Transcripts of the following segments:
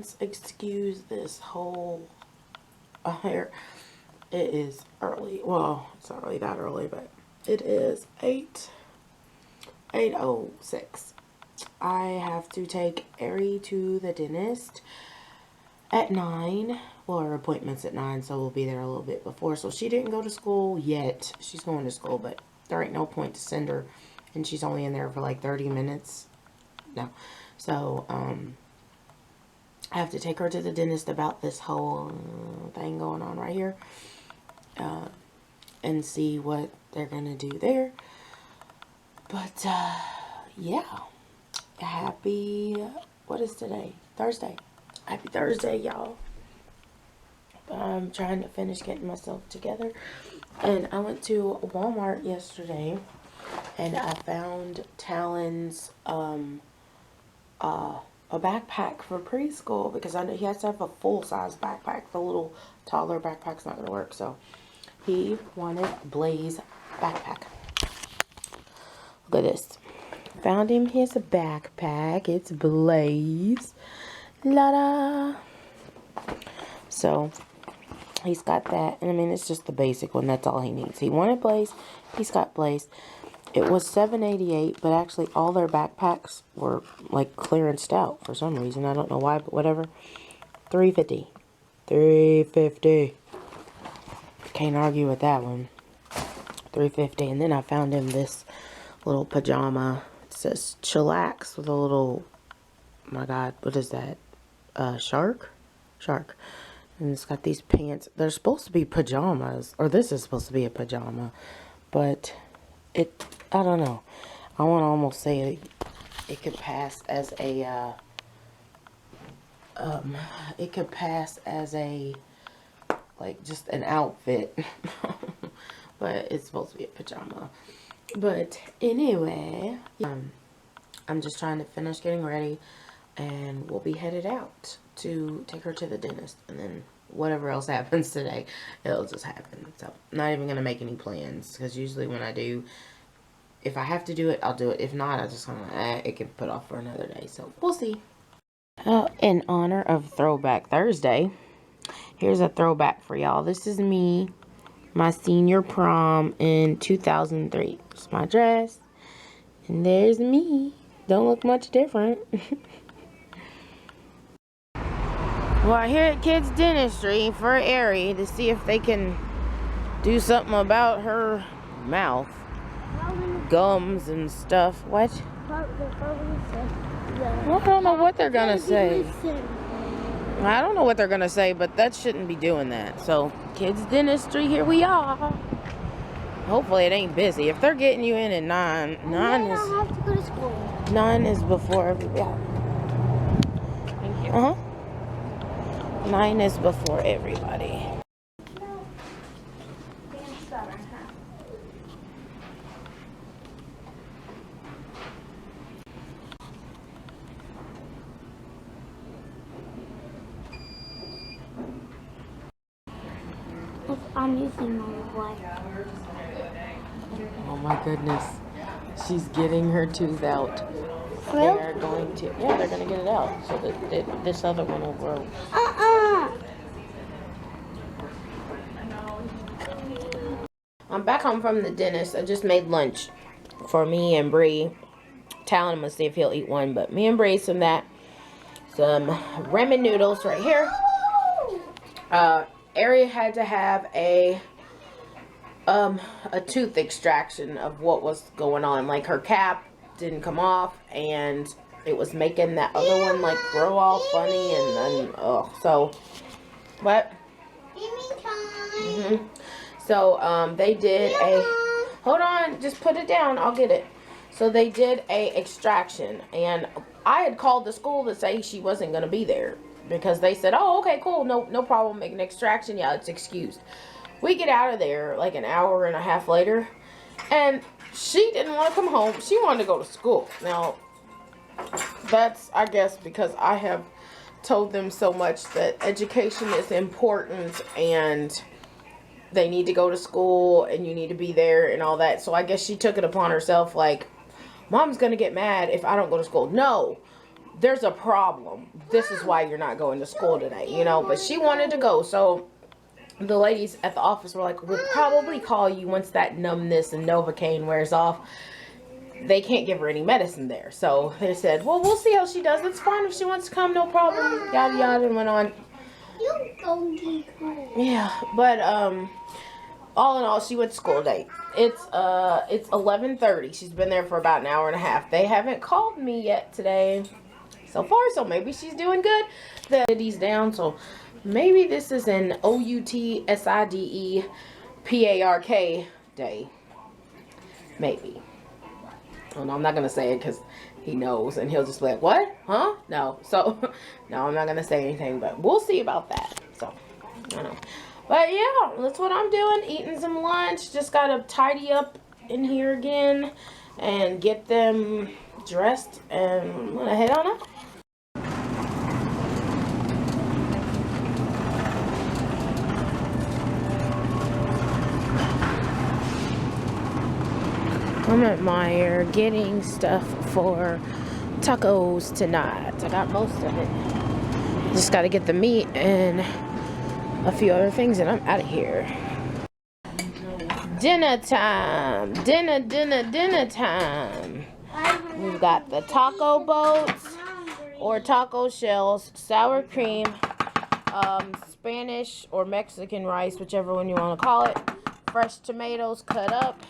parents, excuse this whole hair. It is early. Well, it's not really that early, but it is 8:06. I have to take Ari to the dentist at 9. Well, her appointment's at 9, so we'll be there a little bit before. So she didn't go to school yet. She's going to school, but there ain't no point to send her, and she's only in there for like 30 minutes. No. So, I have to take her to the dentist about this whole thing going on right here, and see what they're gonna do there. But yeah, happy, what is today? Thursday. Happy Thursday, y'all. I'm trying to finish getting myself together, and I went to Walmart yesterday, and I found Talon's a backpack for preschool, because I know he has to have a full-size backpack. The little toddler backpack's not going to work, so he wanted Blaze backpack. Look at this. Found him his backpack. It's Blaze. La-da. So he's got that, and I mean, it's just the basic one. That's all he needs. He wanted Blaze. He's got Blaze. It was $7.88, but actually all their backpacks were like clearanced out for some reason. I don't know why, but whatever. $3.50. $3.50. Can't argue with that one. $3.50. And then I found him this little pajama. It says chillax with a little, oh my God, what is that? Shark. And it's got these pants. They're supposed to be pajamas, or this is supposed to be a pajama, but I don't know. I want to almost say it could pass as a, it could pass as a, like, just an outfit. But it's supposed to be a pajama. But anyway, I'm just trying to finish getting ready, and we'll be headed out to take her to the dentist, and then whatever else happens today, it'll just happen. So I'm not even going to make any plans, because usually when I do, if I have to do it, I'll do it. If not, I just kind of, it can put off for another day. So we'll see. In honor of Throwback Thursday, here's a throwback for y'all. This is me, my senior prom in 2003. It's my dress, and there's me. Don't look much different. Well, here at Kids Dentistry for Ari to see if they can do something about her mouth. Gums and stuff. What? Well, I don't know what they're gonna say. I don't know what they're gonna say, but that shouldn't be doing that. So, Kids Dentistry, here we are. Hopefully it ain't busy. If they're getting you in at 9, 9 is... I have to go to school. 9 is before everybody. Yeah. Thank you. 9 is before everybody. I'm using my wife. Oh my goodness. She's getting her tooth out. Really? They are going to, yeah, they're going to get it out so that this other one will grow. I'm back home from the dentist. I just made lunch for me and Bree. Talon must see if he'll eat one, but me and Bree, some ramen noodles right here. Ari had to have a tooth extraction of what was going on. Like, her cap didn't come off, and it was making that other one like grow all funny, and then so what? So they did hold on, just put it down, I'll get it. So they did a extraction, and I had called the school to say she wasn't going to be there, because they said, oh, okay, cool, no problem, make an extraction, yeah, it's excused. We get out of there like an hour and a half later, and she didn't want to come home. She wanted to go to school. Now, that's, I guess, because I have told them so much that education is important, and they need to go to school, and you need to be there and all that. So I guess she took it upon herself, like, Mom's going to get mad if I don't go to school. No. there's a problem. This is why you're not going to school today, you know. But she wanted to go, so the ladies at the office were like, we'll probably call you once that numbness and Novocaine wears off. They can't give her any medicine there. So they said, well, we'll see how she does. It's fine if she wants to come, no problem. Yada, yada, and went on. Yeah, but, all in all, she went to school today. It's 11:30. She's been there for about an hour and a half. They haven't called me yet today so far, so maybe she's doing good. The city's down, so maybe this is an OUTSIDEPARK day. Maybe. Oh, no, I'm not gonna say it because he knows, and he'll just be like, what? Huh? No. So, no, I'm not gonna say anything, but we'll see about that. So, I don't know. But yeah, that's what I'm doing. Eating some lunch. Just gotta tidy up in here again and get them dressed, and I'm gonna head on out. I'm at Meijer getting stuff for tacos tonight. I got most of it. Just gotta get the meat and a few other things, and I'm out of here. Dinner time. Dinner time. We've got the taco boats or taco shells, sour cream, Spanish or Mexican rice, whichever one you want to call it, fresh tomatoes cut up,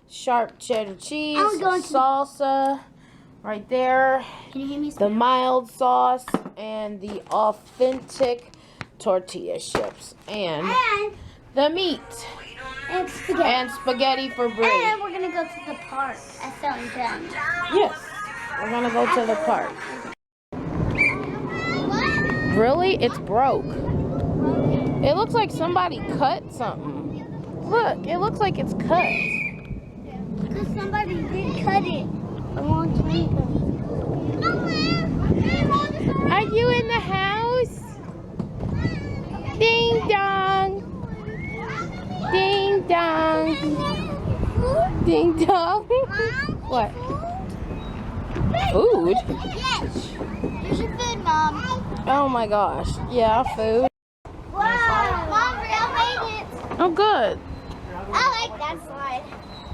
sharp cheddar cheese, salsa right there, the mild sauce, and the authentic tortilla chips, and the meat, and spaghetti for Brie. And we're gonna go to the park at 7:10. Yes, we're gonna go to the park. Really? It's broke. It looks like somebody cut something. Look, it looks like it's cut. Because somebody did cut it a long time ago. Are you in the house? Ding dong. Ding dong. Ding dong. What? Food? Yes. Here's your food, Mom. Oh my gosh. Yeah, food. Wow. Mom, Real made it. Oh, good. I like that slide.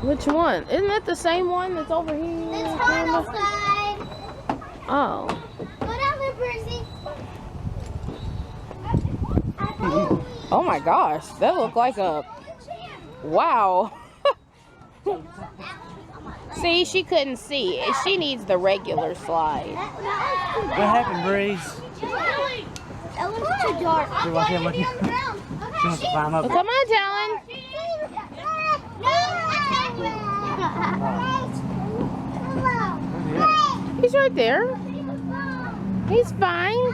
Which one? Isn't that the same one that's over here? The tunnel slide. Oh. Go down there, Percy. Oh my gosh. That looked like a... Wow. See, she couldn't see. She needs the regular slide. What happened, Breeze? That was too dark. She wants to climb up. Oh, come on, Talon. He's right there. He's fine.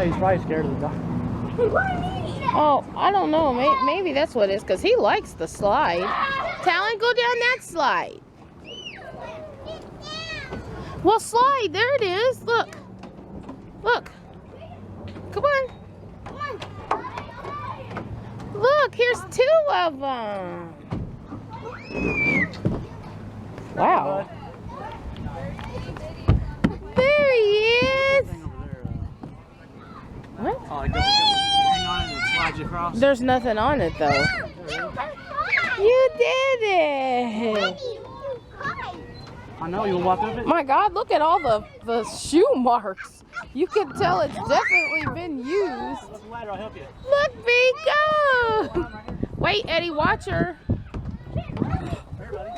He's probably scared of the dog. Oh, I don't know. Maybe that's what it is, because he likes the slide. Talon, go down that slide. Well, slide. There it is. Look. Look. Come on. Look, here's 2 of them. Wow. There he is. What? Oh, hang on and it slides you across. There's nothing on it, though. You did it. I know, you want to walk up it? My God, look at all the shoe marks. You can tell it's definitely been used. That's the ladder, I'll help you. Look, Pico. Wait, Eddie, watch her.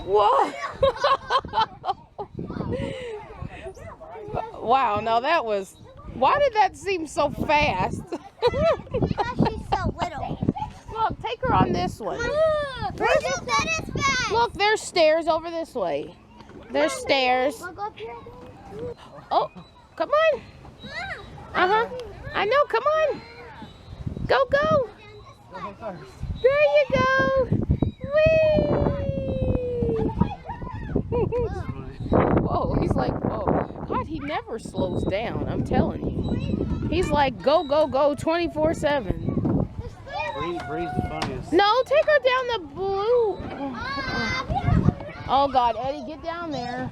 Whoa. Wow, now that was... Why did that seem so fast? Because she's so little. Look, take her on this one. Look, there's stairs over this way. There's stairs. Wanna go up here? Oh, come on. Uh-huh. I know, come on. Go, go. There you go. Whee! Whoa, he's like, whoa. God, he never slows down, I'm telling you. He's like, go, go, go, 24/7. Breeze the funniest. No, take her down the blue. Oh, God, Eddie, get down there.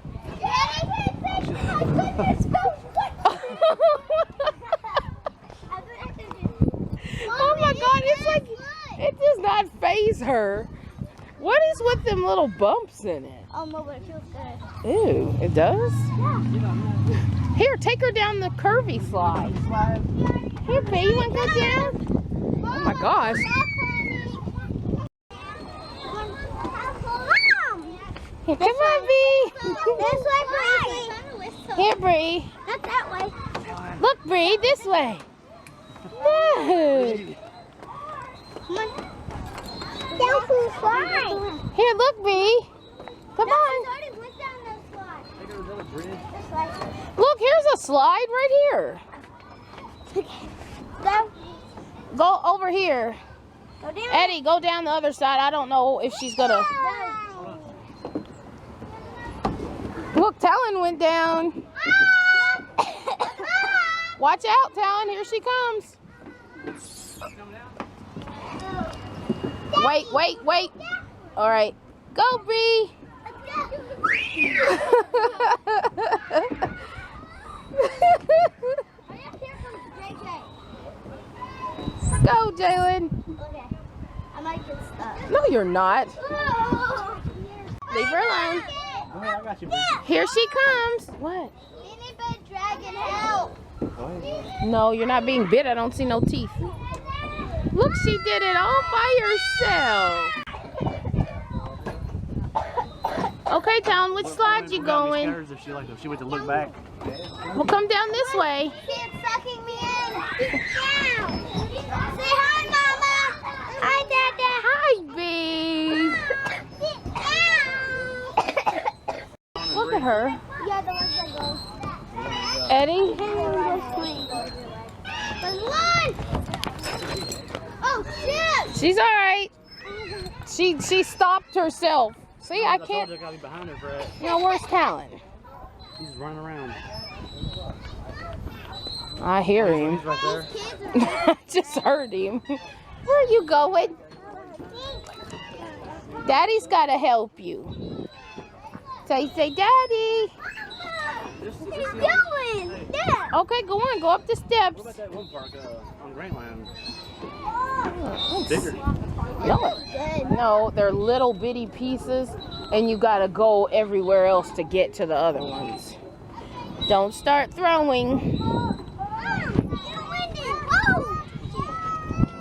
Oh my God, it's like, it does not faze her. What is with them little bumps in it? Oh no, but it feels good. Ew, it does? Yeah. Here, take her down the curvy slide. Here, B, you want to go down? Oh my gosh. Here, come on, B. This way, Bree. Here, Bree. Not that way. Look, Bree, this way. Good. Come on. Down to the slide. Here, look, Bree. Come on. already went down that slide. Take her to the bridge. This way. Look, here's a slide right here. Go. Go over here. Go down. Eddie, go down the other side. I don't know if she's gonna. Go. Look, Talon went down. Watch out, Talon. Here she comes. Wait, wait, wait. All right. Go, Bree. Go, Jalen. Okay. I might get stuck. No, you're not. Leave her alone. Go ahead, I got you, Bree. Here she comes. What? Anybody dragon help? Go ahead. No, you're not being bit. I don't see no teeth. Look, she did it all by herself. Okay, Talon, which slide you going? If she went to look back. Well, come down this way. It's sucking me in. Down. Say hi, Mama. Hi, Dada. Hi, B. Down. Look at her. Yeah, the ones that go. Eddie? There's one. Oh, shit. She's all right. She stopped herself. See, I can't. I gotta be behind her, Brett. Now, where's Talon? He's running around. I hear him. He's right there. Kids are I just heard him. Where are you going? Daddy's got to help you. So you say, Daddy. What are you doing? Yeah. Okay, go on. Go up the steps. What about that one park on Grantland? Oh, Bigger. No, they're little bitty pieces, and you got to go everywhere else to get to the other ones. Don't start throwing.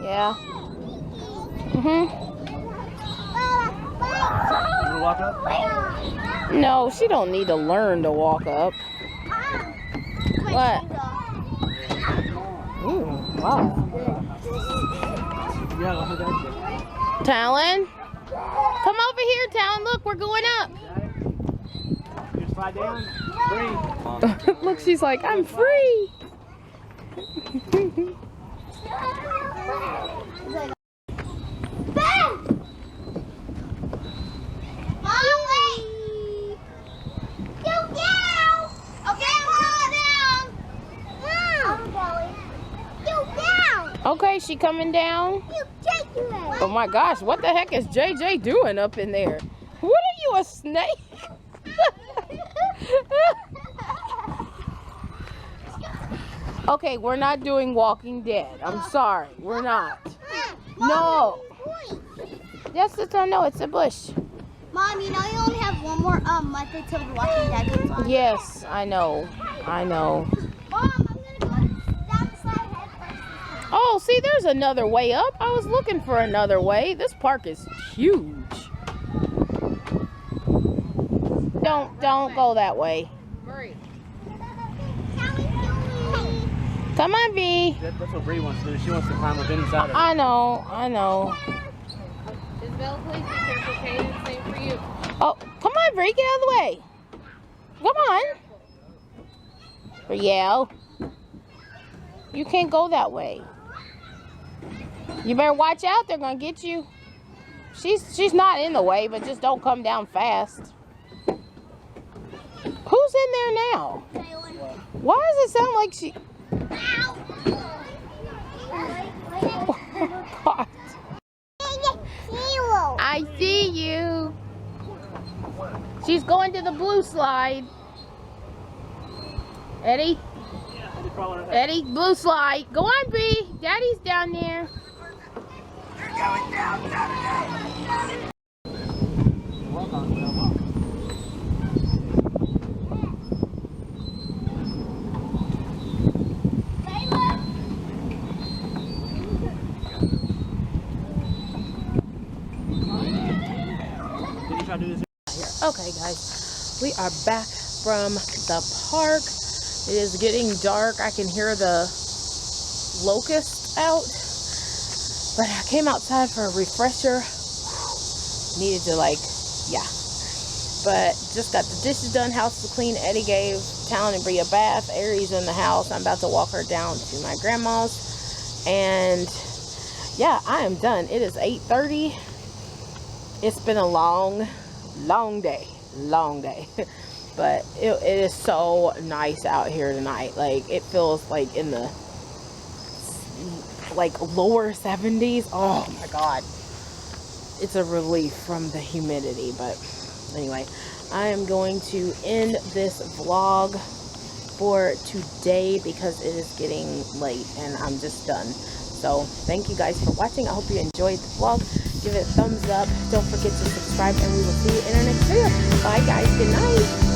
Yeah. You wanna walk up? No, she don't need to learn to walk up. What? Ooh, wow. Yeah, I got Talon, come over here, Talon. Look, we're going up. you. You slide down. Free. Look, she's like, I'm free. Okay, she coming down. Oh my gosh, what the heck is JJ doing up in there? What are you, a snake? Okay, we're not doing Walking Dead. I'm sorry, we're not. No. Yes, it's no, it's a bush. Mom, you know you only have one more month until the Walking Dead comes on. Yes, I know. I know. Mom, I'm gonna go down the slide head first. Oh, see, there's another way up. I was looking for another way. This park is huge. Don't go that way. Come on, B. That's what Bree wants to do. She wants to climb up inside of it. I know, I know. Isabel, please be careful, okay? Same for you. Oh, come on, Bree, get out of the way. Come on. Brielle. You can't go that way. You better watch out, they're gonna get you. She's not in the way, but just don't come down fast. Who's in there now? Why does it sound like she... Oh, God. I see you. She's going to the blue slide. Eddie, Eddie, crawl under there. Eddie, blue slide. Go on, B. Daddy's down there. Walk on, Will, walk. Did you try to do this? Okay, guys, we are back from the park. It is getting dark. I can hear the locusts out, but I came outside for a refresher. Needed to yeah. But just got the dishes done, house was clean. Eddie gave Talon and Bree a bath. Aries in the house. I'm about to walk her down to my grandma's, and yeah, I am done. It is 8:30. It's been a long day, but it is so nice out here tonight. Like, it feels like in the lower 70s. Oh my god, it's a relief from the humidity. But anyway, I am going to end this vlog for today because it is getting late and I'm just done. So thank you guys for watching. I hope you enjoyed the vlog. Give it a thumbs up. Don't forget to subscribe, and we will see you in our next video. Bye guys. Good night.